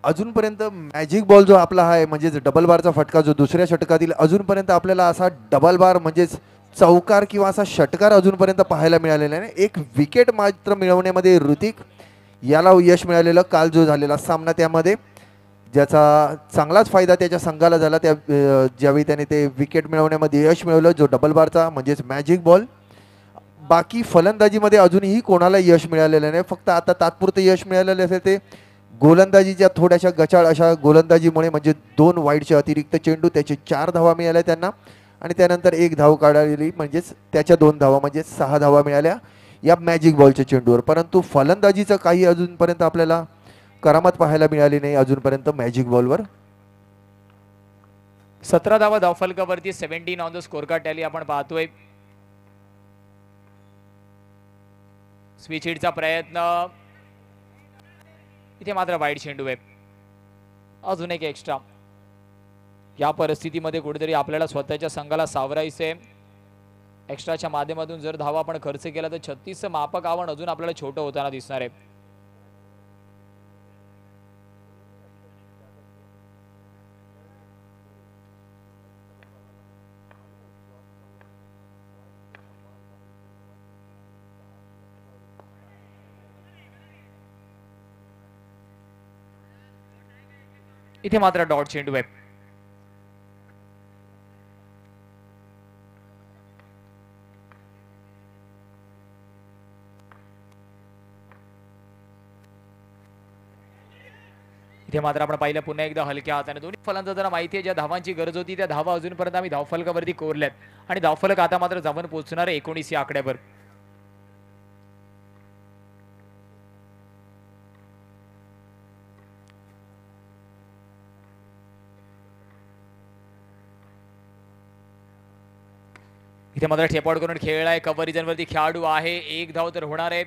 अजूनपर्यंत मॅजिक बॉल जो आपला आहे म्हणजे डबल बारचा फटका जो दुसऱ्या षटकातील अजूनपर्यंत आपल्याला असा डबल बार म्हणजेच चौकार किंवा असा षटकार अजूनपर्यंत पाहायला मिळालेला नाही. एक विकेट मात्र मिळवण्यामध्ये ऋतिक याला यश मिळालेलं काल जो झालेला सामना त्यामध्ये, ज्याचा चांगलाच फायदा त्याच्या संघाला झाला. त्या ज्यावेळी त्याने ते विकेट मिळवण्यामध्ये यश मिळवलं जो डबल बारचा म्हणजेच मॅजिक बॉल. बाकी फलंदाजीमध्ये अजूनही कोणाला यश मिळालेलं नाही. फक्त आता तात्पुरतं यश मिळालेलं असेल ते गोलंदाजीच्या थोड्याशा गचाळ अशा गोलंदाजीमुळे, म्हणजे 2 वाईडचे अतिरिक्त चेंडू त्याचे 4 धावा मिळाल्या त्यांना आणि त्यानंतर 1 धाव काढली, म्हणजेच त्याच्या 2 धावा म्हणजे 6 धावा मिळाल्या या मॅजिक बॉलच्या चेंडूवर. परंतु फलंदाजीचं काही अजूनपर्यंत आपल्याला करामत पाहायला मिळाली नाही अजूनपर्यंत मॅजिक बॉलवर. 17 धावा धावफलकावरती 17 on the score card tally आपण पाहतोय. स्विच हिटचा प्रयत्न, इथे मात्र वाईड चेंडू आहे. अजून एक एक्स्ट्रा. या परिस्थितीमध्ये कुठेतरी आपल्याला स्वतःच्या संघाला सावरायचे. एक्स्ट्राच्या माध्यमातून जर धावा आपण खर्च केला तर 36चं मापक आव्हान अजून आपल्याला छोटं होताना दिसणार आहे. इथे मात्र डॉट चेंडू आहे. इथे मात्र आपण पाहिलं पुन्हा एकदा हलक्या हाताने दोन्ही फलंदाजांना माहिती आहे ज्या धावांची गरज होती त्या धावा अजूनपर्यंत आम्ही धावफलकावरती कोरल्यात आणि धावफलक आता मात्र जाऊन पोहोचणार आहे 19 या आकड्यावर. इथे मात्र ठेपाड करून खेळलाय. कव्हर रिजनवरती खेळाडू आहे. 1 धाव तर होणार आहे.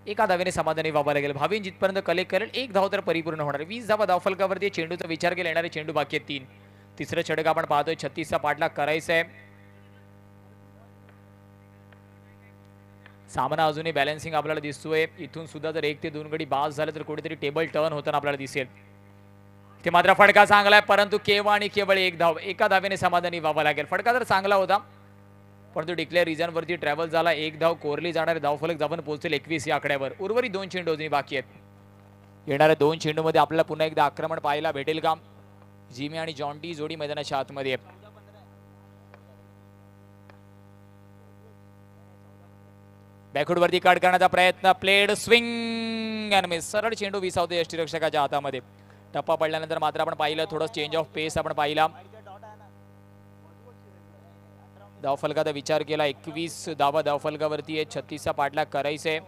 एका धावेने समाधानी व्हावं लागेल. भावीन जिथपर्यंत कलेक्ट करेल 1 धाव तर परिपूर्ण होणार आहे. 20 धावा धावफलकावरती चेंडूचा विचार केला येणारे चेंडू बाकी आहेत 3. तिसरं षटक आपण पाहतोय. 36चा पाठलाग करायचा आहे. सामना अजूनही बॅलन्सिंग आपल्याला दिसतोय. इथून सुद्धा जर 1 ते 2 गडी बास झाले तर कुठेतरी टेबल टर्न होताना आपल्याला दिसेल. ते मात्र फटका चांगला आहे, परंतु केवळ आणि केवळ एक धाव. एका धावेने समाधानी व्हावं लागेल. फटका तर चांगला होता, परंतु डिक्लेअर रिजन वरती ट्रॅव्हल झाला. एक धाव कोरली जाणारे धावफलक जाऊन पोहोचेल 21 या आकड्यावर. उर्वरित 2 चेंडू अजूनही बाकी आहेत. येणाऱ्या 2 चेंडूमध्ये आपल्याला पुन्हा एकदा आक्रमण पाहायला भेटेल का? जिमी आणि जॉन्टी जोडी मैदानाच्या आतमध्ये आहे. बॅकवर्ड वरती कट करण्याचा प्रयत्न. Played swing and miss. सरळ चेंडू विसावतो यष्टीरक्षकाच्या हातामध्ये. टप्पा पडल्यानंतर मात्र आपण पाहिलं थोडं चेंज ऑफ पेस आपण पाहिला. धावफलकाचा विचार केला. 21 धावा धावफलकावरती आहे. 36चा पाठलाग करायचे.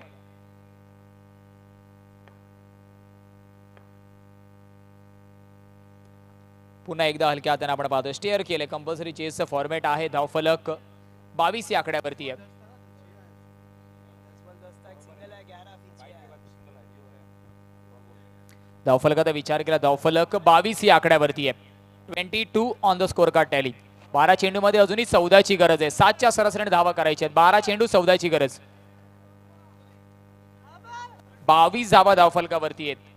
पुन्हा एकदा हलक्या हाताने आपण पाहतो. स्टेअर केले. कंपल्सरी चेसचं फॉर्मॅट आहे. धावफलक 22 या आकड्यावरती आहे. धावफलकाचा विचार केला. धावफलक 22 या आकड्यावरती आहे. 22 on the score card tally. 12 चेंडूमध्ये अजूनही 14ची गरज आहे. 7च्या सरासरीने धावा करायच्या आहेत. 12 चेंडू 14ची गरज. 22 धावा धावफलकावरती आहेत.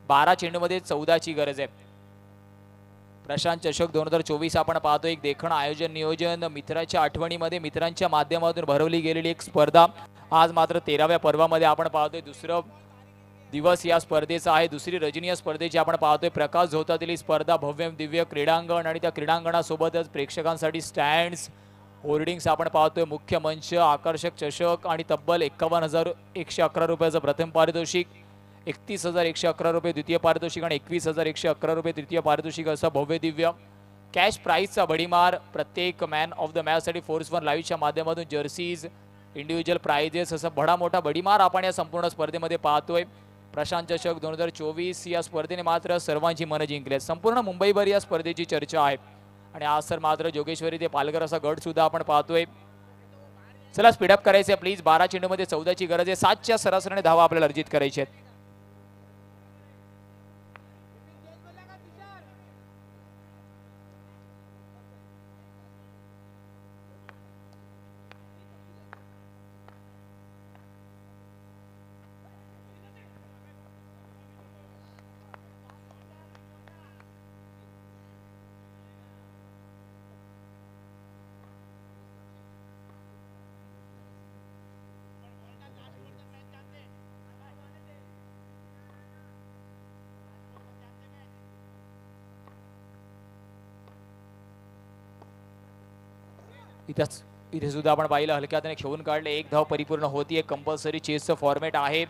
12 चेंडूमध्ये 14ची गरज आहे. प्रशांत चषक 2024 आपण पाहतो. एक देखणं आयोजन नियोजन मित्राच्या आठवणीमध्ये मित्रांच्या माध्यमातून भरवली गेलेली एक स्पर्धा. आज मात्र 13व्या पर्वामध्ये आपण पाहतोय. दुसरं दिवस या स्पर्धेचा आहे. दुसरी रजनी या स्पर्धेची आपण पाहतोय. प्रकाश झोतातील ही स्पर्धा. भव्य दिव्य क्रीडांगण आणि त्या क्रीडांगणासोबतच प्रेक्षकांसाठी स्टँड्स, होर्डिंग्स आपण पाहतोय. मुख्य मंच, आकर्षक चषक आणि तब्बल 51,111 रुपयाचं प्रथम पारितोषिक, 31,111 रुपये द्वितीय पारितोषिक आणि 21,111 रुपये तृतीय पारितोषिक असं भव्य दिव्य कॅश प्राईजचा भडीमार. प्रत्येक मॅन ऑफ द मॅचसाठी फोर्स वन लाईव्हच्या माध्यमातून जर्सीज, इंडिव्हिज्युअल प्राइजेस असं बडा मोठा भडीमार आपण या संपूर्ण स्पर्धेमध्ये पाहतोय. प्रशांत चषक 2024 या स्पर्धेने मात्र सर्वांची मनं जिंकली. संपूर्ण मुंबईभर या स्पर्धेची चर्चा आहे आणि आज तर मात्र जोगेश्वरी ते पालघर असा गट सुद्धा आपण पाहतोय. चला स्पीडअप करायचे प्लीज. 12 चेंडूमध्ये 14ची गरज आहे. 7च्या सरासरीने धावा आपल्याला अर्जित करायची आहेत. इथे सुद्धा आपण पाहिलं हलक्या हाताने खेळून काढले. एक धाव परिपूर्ण होतीये. कंपल्सरी चेसचं फॉर्मॅट आहे.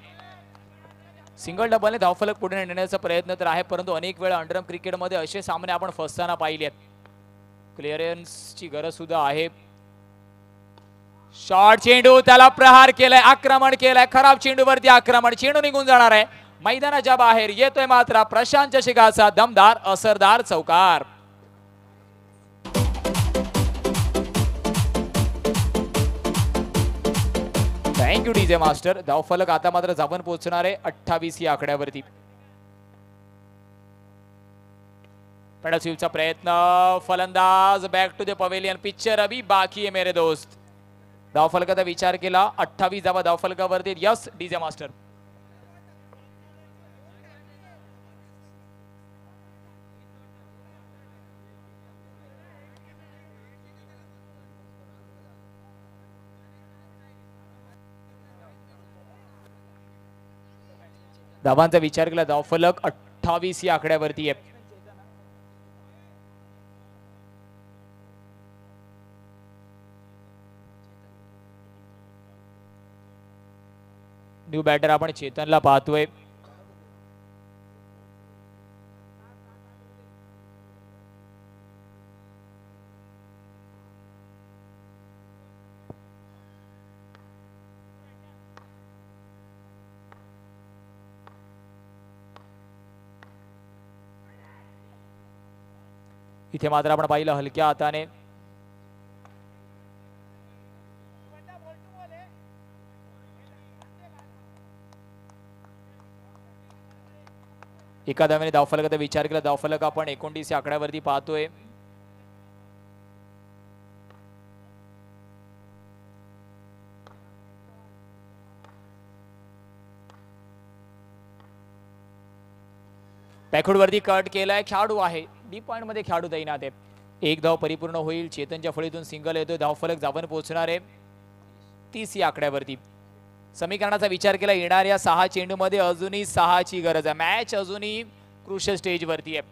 सिंगल डबलने धावफलक पुढे नेण्याचा प्रयत्न तर आहे, परंतु अनेक वेळा अंडरआर्म क्रिकेटमध्ये असे सामने आपण फसताना पाहिले आहेत. क्लिअरन्सची गरज सुद्धा आहे. शॉर्ट चेंडू, त्याला प्रहार केलाय, आक्रमण केलाय. खराब चेंडूवरती आक्रमण. चेंडू निघून जाणार आहे. मैदानाच्या बाहेर येतोय मात्र प्रशांत चषकाचा दमदार असरदार चौकार. Thank you DJ master. धावफलक आता मात्र जाऊन पोहोचणार आहे 28 या आकड्यावरती. पेडस्वीपचा प्रयत्न. फलंदाज back to the pavilion. Picture अभी बाकी है मेरे दोस्त. धावफलकाचा विचार केला. 28 धावा धावफलकावरती. Yes DJ master. धावांचा विचार केला. धावफलक 28 या आकड्यावरती आहे. न्यू बॅटर आपण चेतनला पाहतोय. इथे मात्र आपण पाहिलं हलक्या हाताने एका धावेने धावफलकाचा विचार केला. धावफलक आपण 29 या आकड्यावरती पाहतोय. बॅकवर्ड वरती कट केलाय. खेळाडू आहे डीप पॉइंट मध्ये खेळाडू तैनात आहे. एक धाव परिपूर्ण होईल. चेतनच्या फळीतून सिंगल येतोय. धावफलक जाऊन पोहोचणार आहे 30 या आकड्यावरती. समीकरणाचा विचार केला येणाऱ्या 6 चेंडूमध्ये अजूनही 6ची गरज आहे. मॅच अजूनही क्रुशियल स्टेजवरती आहे.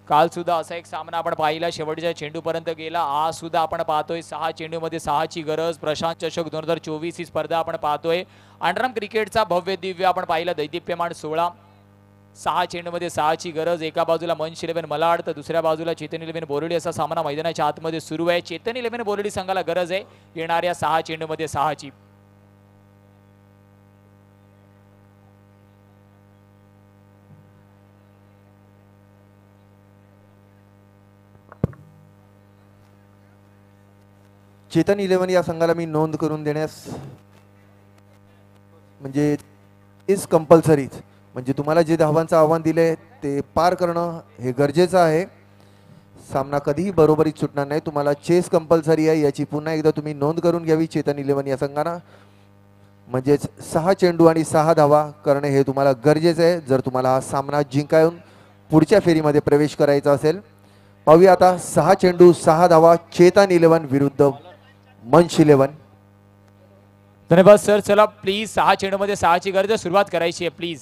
काल सुद्धा असा एक सामना आपण पाहिला शेवटच्या चेंडूपर्यंत गेला. आज सुद्धा आपण पाहतोय 6 चेंडूमध्ये 6ची गरज. प्रशांत चषक 2024 ही स्पर्धा आपण पाहतोय. अंडरआर्म क्रिकेटचा भव्य दिव्य आपण पाहिला दैदिप्यमान 16. 6 चेंडूमध्ये 6ची गरज. एका बाजूला मंच 11 मलाड तर दुसऱ्या बाजूला चेतन 11 बोर्डी असा सामना मैदानाच्या आतमध्ये सुरू आहे. चेतन 11 बोर्डी संघाला गरज आहे येणाऱ्या 6 चेंडूमध्ये 6ची. चेतन 11 या संघाला मी नोंद करून देण्यास म्हणजे इज कंपल्सरीच, म्हणजे तुम्हाला जे धावांचं आव्हान दिले ते पार करणं हे गरजेचं आहे. सामना कधीही बरोबरीत सुटणार नाही. तुम्हाला चेस कंपल्सरी आहे याची पुन्हा एकदा तुम्ही नोंद करून घ्यावी चेतन 11 या संघानं. म्हणजेच 6 चेंडू आणि 6 धावा करणे हे तुम्हाला गरजेचं आहे जर तुम्हाला हा सामना जिंकावून पुढच्या फेरीमध्ये प्रवेश करायचा असेल. पाहूया आता 6 चेंडू 6 धावा चेतन 11 विरुद्ध मंच 11. धन्यवाद सर. चला प्लीज 6 चेंडूमध्ये 6ची गरज. सुरुवात करायची आहे प्लीज.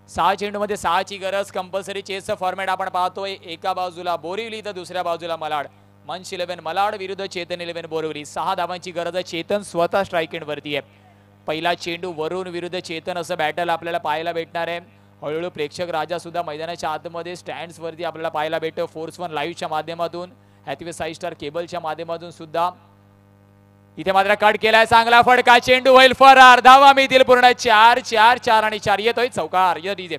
6 चेंडूमध्ये 6ची गरज. कंपल्सरी चेसचं फॉर्मॅट आपण पाहतोय. एका बाजूला बोरिवली तर दुसऱ्या बाजूला मलाड. मंच 11 मलाड विरुद्ध चेतन 11 बोरिवली. 6 धावांची गरज आहे. चेतन स्वतः स्ट्राईक एंड वरती आहे. पहिला चेंडू वरुण विरुद्ध चेतन असं बॅटल आपल्याला पाहायला भेटणार आहे. हळूहळू प्रेक्षक राजा सुद्धा मैदानाच्या आतमध्ये स्टँड्स वरती आपल्याला पाहायला भेटतो. फोर्स 1 लाईव्हच्या माध्यमातून हॅथवे 6 स्टार केबलच्या माध्यमातून सुद्धा. इथे मात्र कट केलाय. चांगला फडका. चेंडू होईल फरार. धावा मिळतील पूर्ण 4 4 4 आणि 4. येतोय चौकार. डीजे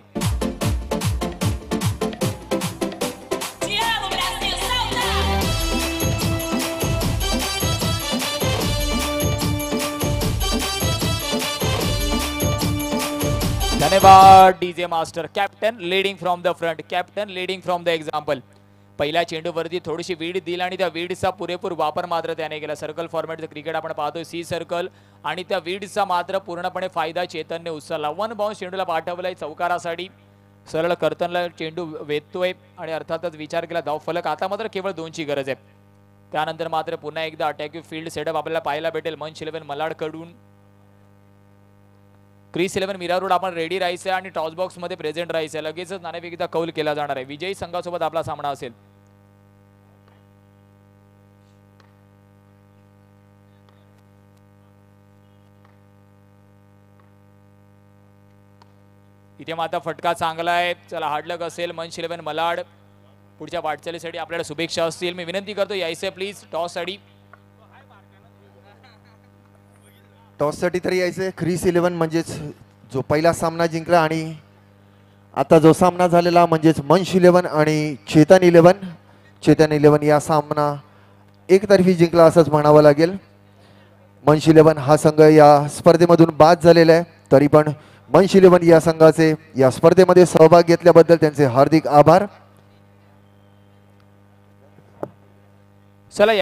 धन्यवाद DJ master. Captain leading from the front. Captain leading from the example. पहिल्या चेंडूवरती थोडीशी वीड दिली आणि त्या वीडचा पुरेपूर वापर मात्र त्याने केला. सर्कल फॉर्मॅटचं क्रिकेट आपण पाहतोय. सी सर्कल आणि त्या वीडचा मात्र पूर्णपणे फायदा चेतनने उचलला. 1 बाउन्स चेंडूला पाठवलाय चौकारासाठी. सरळ कर्तनला चेंडू वेधतोय आणि अर्थातच विचार केला धाव फलक. आता मात्र केवळ 2ची गरज आहे. त्यानंतर मात्र पुन्हा एकदा अटॅकिंग फील्ड सेटअप आपल्याला पाहायला भेटेल मंच 11 मलाड कडून. क्रिस 11 मीरा रोड आपण रेडी राहायचं आणि टॉस बॉक्स मध्ये प्रेझेंट राहायचं. लगेचच नाणेफेकीचा कौल केला जाणार आहे. विजयी संघासोबत आपला सामना असेल. इथे मात्र फटका चांगला आहे. चला हार्डलक असेल मंच 11 मलाड. पुढच्या वाटचालीसाठी आपल्याला शुभेच्छा असतील. मी विनंती करतो यायचं प्लीज टॉस साठी. टॉससाठी तरी यायचे. क्रिस 11 म्हणजेच जो पहिला सामना जिंकला आणि आता जो सामना झालेला म्हणजेच मंच 11 आणि चेतन 11. चेतन 11 या सामना एकतर्फी जिंकला असंच म्हणावं लागेल. मंच 11 हा संघ या स्पर्धेमधून बाद झालेला आहे. तरी पण मंच 11 या संघाचे या स्पर्धेमध्ये सहभाग घेतल्याबद्दल त्यांचे हार्दिक आभार. चला